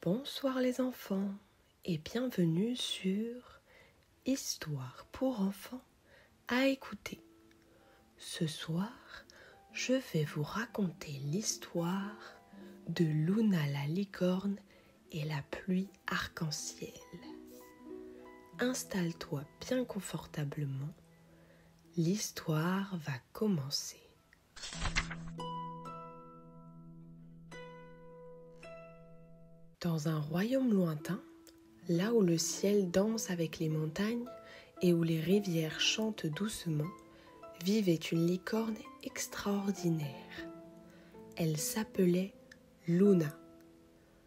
Bonsoir les enfants et bienvenue sur Histoire pour enfants à écouter. Ce soir, je vais vous raconter l'histoire de Luna la licorne et la pluie arc-en-ciel. Installe-toi bien confortablement, l'histoire va commencer. Dans un royaume lointain, là où le ciel danse avec les montagnes et où les rivières chantent doucement, vivait une licorne extraordinaire. Elle s'appelait Luna.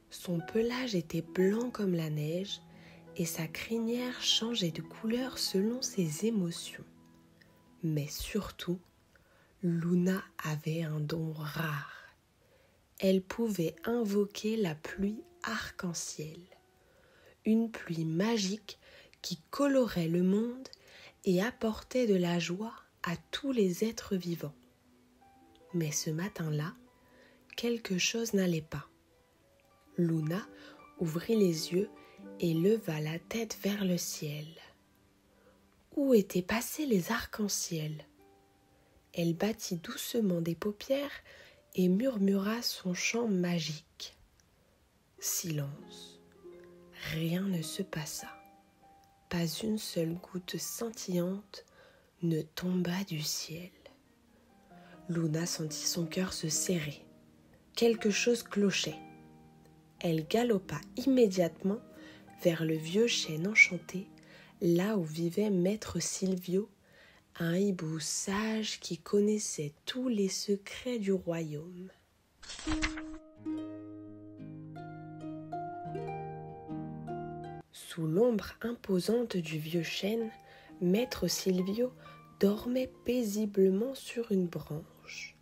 Son pelage était blanc comme la neige et sa crinière changeait de couleur selon ses émotions. Mais surtout, Luna avait un don rare. Elle pouvait invoquer la pluie arc-en-ciel, une pluie magique qui colorait le monde et apportait de la joie à tous les êtres vivants. Mais ce matin-là, quelque chose n'allait pas. Luna ouvrit les yeux et leva la tête vers le ciel. Où étaient passés les arcs-en-ciel ? Elle battit doucement des paupières et murmura son chant magique. Silence. Rien ne se passa. Pas une seule goutte scintillante ne tomba du ciel. Luna sentit son cœur se serrer. Quelque chose clochait. Elle galopa immédiatement vers le vieux chêne enchanté, là où vivait maître Silvio, un hibou sage qui connaissait tous les secrets du royaume. Sous l'ombre imposante du vieux chêne, maître Silvio dormait paisiblement sur une branche.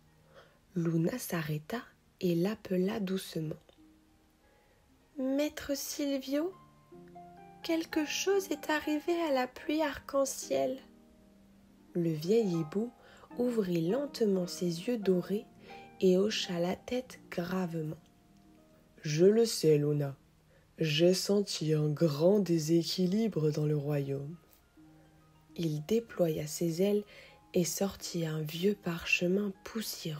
Luna s'arrêta et l'appela doucement. « Maître Silvio, quelque chose est arrivé à la pluie arc-en-ciel. » Le vieil hibou ouvrit lentement ses yeux dorés et hocha la tête gravement. « Je le sais, Luna. J'ai senti un grand déséquilibre dans le royaume. » Il déploya ses ailes et sortit un vieux parchemin poussiéreux.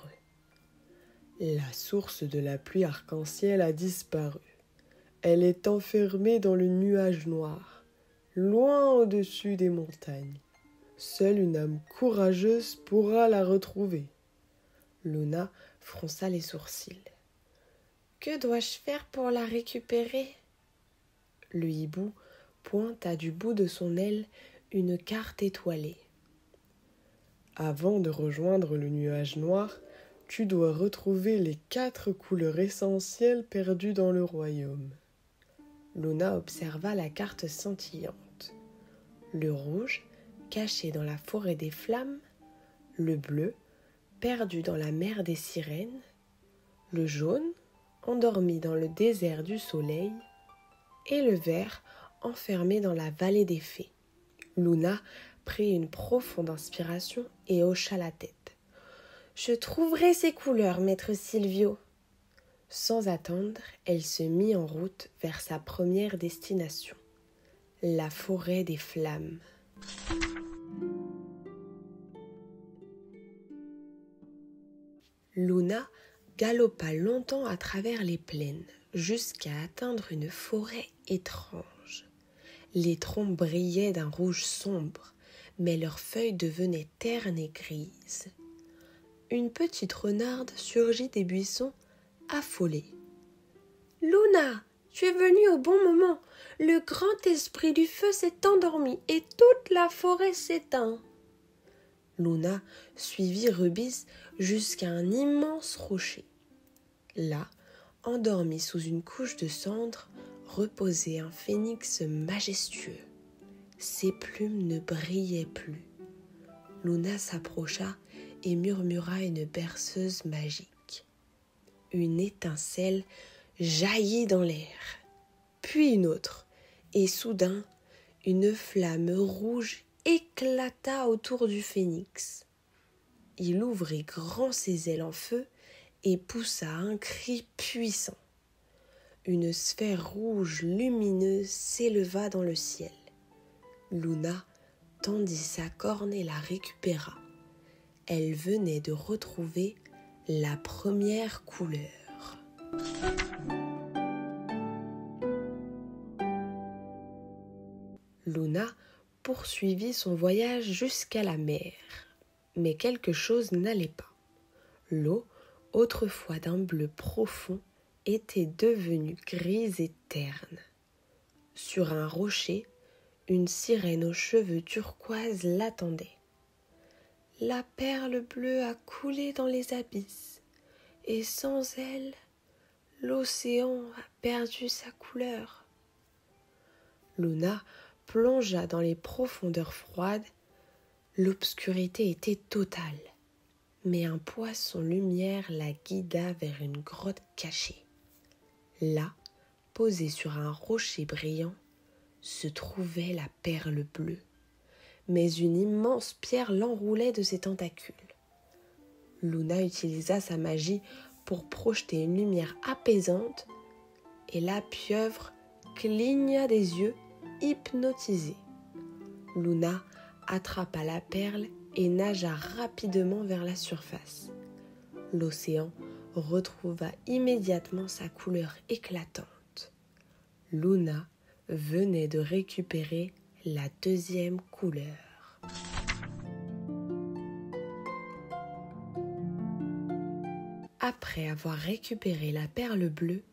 La source de la pluie arc-en-ciel a disparu. Elle est enfermée dans le nuage noir, loin au-dessus des montagnes. Seule une âme courageuse pourra la retrouver. Luna fronça les sourcils. « Que dois-je faire pour la récupérer ?» Le hibou pointa du bout de son aile une carte étoilée. « Avant de rejoindre le nuage noir, tu dois retrouver les 4 couleurs essentielles perdues dans le royaume. » Luna observa la carte scintillante. Le rouge, caché dans la forêt des flammes, le bleu, perdu dans la mer des sirènes, le jaune, endormi dans le désert du soleil, et le vert, enfermé dans la vallée des fées. Luna prit une profonde inspiration et hocha la tête. « Je trouverai ces couleurs, maître Silvio. » Sans attendre, elle se mit en route vers sa première destination, la forêt des flammes. Luna galopa longtemps à travers les plaines, jusqu'à atteindre une forêt étrange. Les troncs brillaient d'un rouge sombre, mais leurs feuilles devenaient ternes et grises. Une petite renarde surgit des buissons, affolée. « Luna, tu es venue au bon moment. Le grand esprit du feu s'est endormi et toute la forêt s'éteint. » Luna suivit Rubis jusqu'à un immense rocher. Là, endormi sous une couche de cendres, reposait un phénix majestueux. Ses plumes ne brillaient plus. Luna s'approcha et murmura une berceuse magique. Une étincelle jaillit dans l'air, puis une autre, et soudain, une flamme rouge éclata autour du phénix. Il ouvrit grand ses ailes en feu et poussa un cri puissant. une sphère rouge lumineuse s'éleva dans le ciel. Luna tendit sa corne et la récupéra. Elle venait de retrouver la première couleur. Luna poursuivit son voyage jusqu'à la mer, mais quelque chose n'allait pas. L'eau, autrefois d'un bleu profond, était devenue grise et terne. Sur un rocher, une sirène aux cheveux turquoise l'attendait. « La perle bleue a coulé dans les abysses, et sans elle, l'océan a perdu sa couleur. » Luna plongea dans les profondeurs froides. L'obscurité était totale, mais un poisson lumière la guida vers une grotte cachée. Là, posée sur un rocher brillant, se trouvait la perle bleue, mais une immense pierre l'enroulait de ses tentacules. Luna utilisa sa magie pour projeter une lumière apaisante et la pieuvre cligna des yeux, hypnotisée. Luna attrapa la perle et nagea rapidement vers la surface. L'océan retrouva immédiatement sa couleur éclatante. Luna venait de récupérer la deuxième couleur. Après avoir récupéré la perle bleue,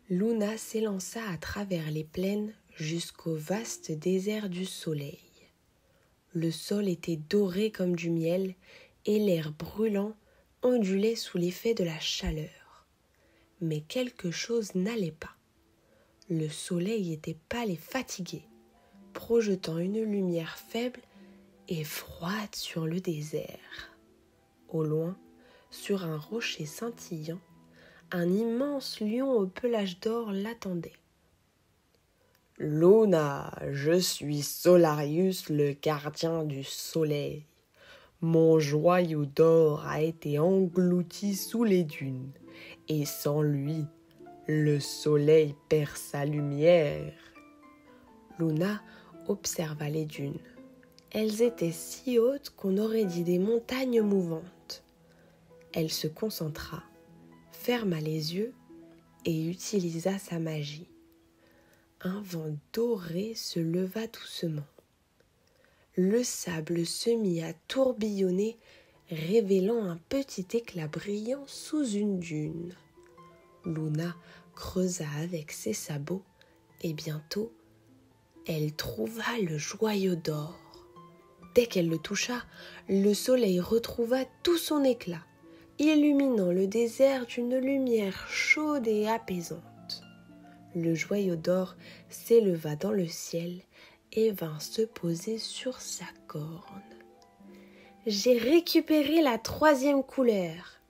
Luna s'élança à travers les plaines jusqu'au vaste désert du soleil. Le sol était doré comme du miel et l'air brûlant ondulait sous l'effet de la chaleur. Mais quelque chose n'allait pas. Le soleil était pâle et fatigué, projetant une lumière faible et froide sur le désert. Au loin, sur un rocher scintillant, un immense lion au pelage d'or l'attendait. « Luna, je suis Solarius, le gardien du soleil. Mon joyau d'or a été englouti sous les dunes, et sans lui, le soleil perd sa lumière. » Luna observa les dunes. Elles étaient si hautes qu'on aurait dit des montagnes mouvantes. Elle se concentra, ferma les yeux et utilisa sa magie. Un vent doré se leva doucement. Le sable se mit à tourbillonner, révélant un petit éclat brillant sous une dune. Luna creusa avec ses sabots et bientôt, elle trouva le joyau d'or. Dès qu'elle le toucha, le soleil retrouva tout son éclat, illuminant le désert d'une lumière chaude et apaisante. Le joyau d'or s'éleva dans le ciel et vint se poser sur sa corne. « J'ai récupéré la troisième couleur. »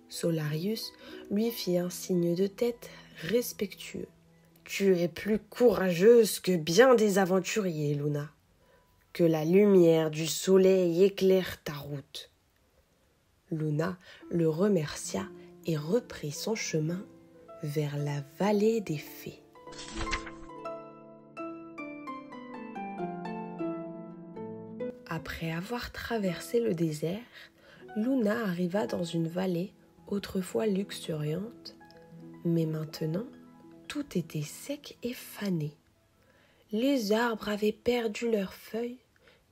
Solarius lui fit un signe de tête respectueux. « Tu es plus courageuse que bien des aventuriers, Luna. Que la lumière du soleil éclaire ta route. » Luna le remercia et reprit son chemin vers la vallée des fées. Après avoir traversé le désert, Luna arriva dans une vallée autrefois luxuriante, mais maintenant tout était sec et fané. Les arbres avaient perdu leurs feuilles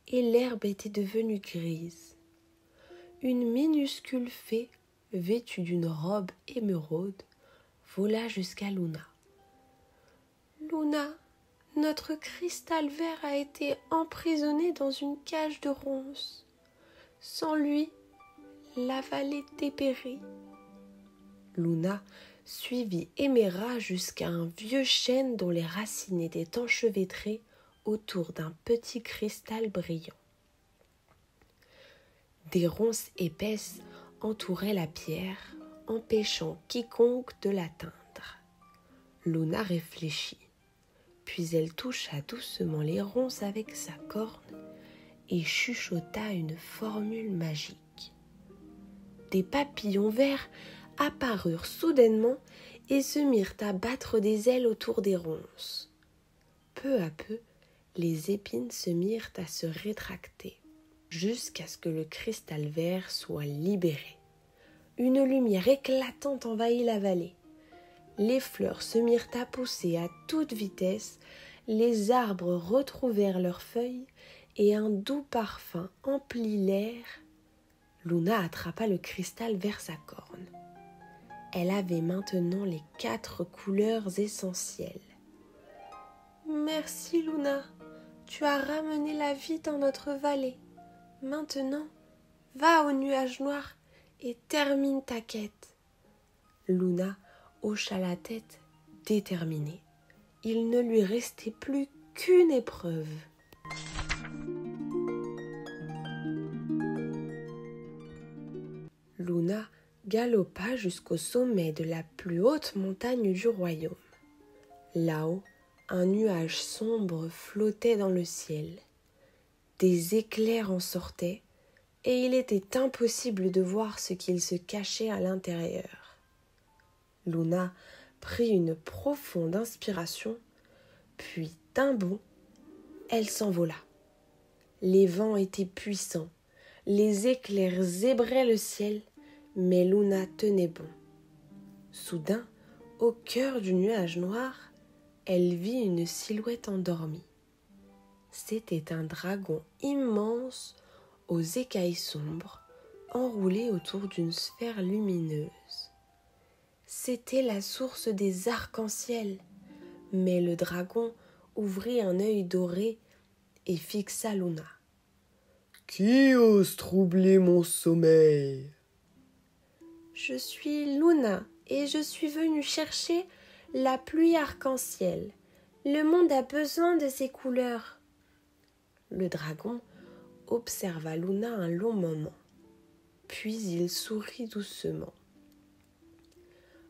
et l'herbe était devenue grise. Une minuscule fée, vêtue d'une robe émeraude, vola jusqu'à Luna. « Luna, notre cristal vert a été emprisonné dans une cage de ronces. Sans lui, la vallée dépérit. » Luna suivit Éméra jusqu'à un vieux chêne dont les racines étaient enchevêtrées autour d'un petit cristal brillant. Des ronces épaisses entouraient la pierre, empêchant quiconque de l'atteindre. Luna réfléchit, puis elle toucha doucement les ronces avec sa corne et chuchota une formule magique. Des papillons verts apparurent soudainement et se mirent à battre des ailes autour des ronces. Peu à peu, les épines se mirent à se rétracter, jusqu'à ce que le cristal vert soit libéré. Une lumière éclatante envahit la vallée. Les fleurs se mirent à pousser à toute vitesse, les arbres retrouvèrent leurs feuilles et un doux parfum emplit l'air. Luna attrapa le cristal vers sa corne. Elle avait maintenant les 4 couleurs essentielles. « Merci Luna, tu as ramené la vie dans notre vallée. Maintenant, va au nuage noir et termine ta quête. » Luna hocha la tête, déterminée. Il ne lui restait plus qu'une épreuve. Luna galopa jusqu'au sommet de la plus haute montagne du royaume. Là-haut, un nuage sombre flottait dans le ciel. Des éclairs en sortaient, et il était impossible de voir ce qu'il se cachait à l'intérieur. Luna prit une profonde inspiration, puis d'un bond, elle s'envola. Les vents étaient puissants, les éclairs zébraient le ciel, mais Luna tenait bon. Soudain, au cœur du nuage noir, elle vit une silhouette endormie. C'était un dragon immense aux écailles sombres, enroulé autour d'une sphère lumineuse. C'était la source des arcs-en-ciel, mais le dragon ouvrit un œil doré et fixa Luna. « Qui ose troubler mon sommeil ?»« Je suis Luna et je suis venue chercher la pluie arc-en-ciel. Le monde a besoin de ces couleurs. » Le dragon observa Luna un long moment, puis il sourit doucement.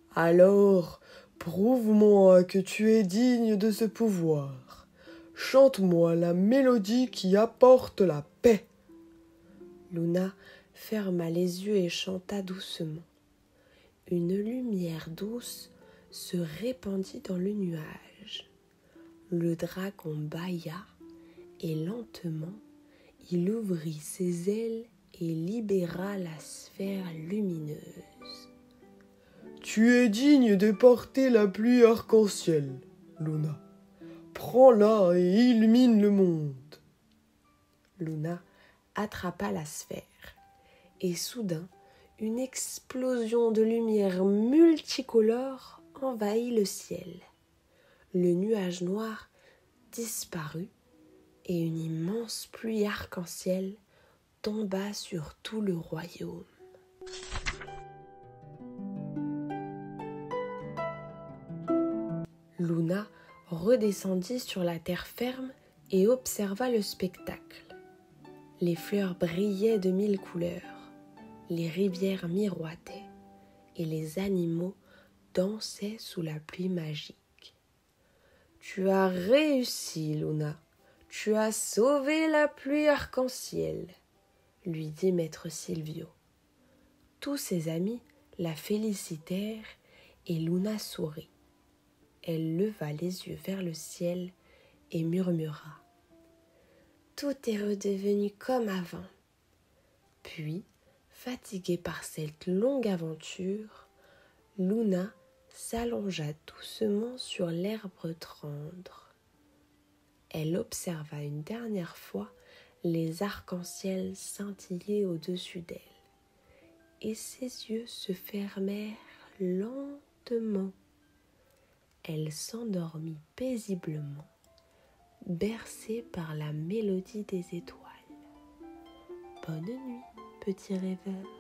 « Alors, prouve-moi que tu es digne de ce pouvoir. Chante-moi la mélodie qui apporte la paix. » Luna ferma les yeux et chanta doucement. Une lumière douce se répandit dans le nuage. Le dragon bâilla et lentement, il ouvrit ses ailes et libéra la sphère lumineuse. « Tu es digne de porter la pluie arc-en-ciel, Luna. Prends-la et illumine le monde. » Luna attrapa la sphère et soudain, une explosion de lumière multicolore envahit le ciel. Le nuage noir disparut et une immense pluie arc-en-ciel tomba sur tout le royaume. Luna redescendit sur la terre ferme et observa le spectacle. Les fleurs brillaient de 1000 couleurs, les rivières miroitaient et les animaux dansaient sous la pluie magique. « Tu as réussi, Luna, tu as sauvé la pluie arc-en-ciel », lui dit maître Silvio. Tous ses amis la félicitèrent et Luna sourit. Elle leva les yeux vers le ciel et murmura « Tout est redevenu comme avant. » Puis, fatiguée par cette longue aventure, Luna s'allongea doucement sur l'herbe tendre. Elle observa une dernière fois les arcs-en-ciel scintiller au-dessus d'elle, et ses yeux se fermèrent lentement. Elle s'endormit paisiblement, bercée par la mélodie des étoiles. Bonne nuit, petit rêveur.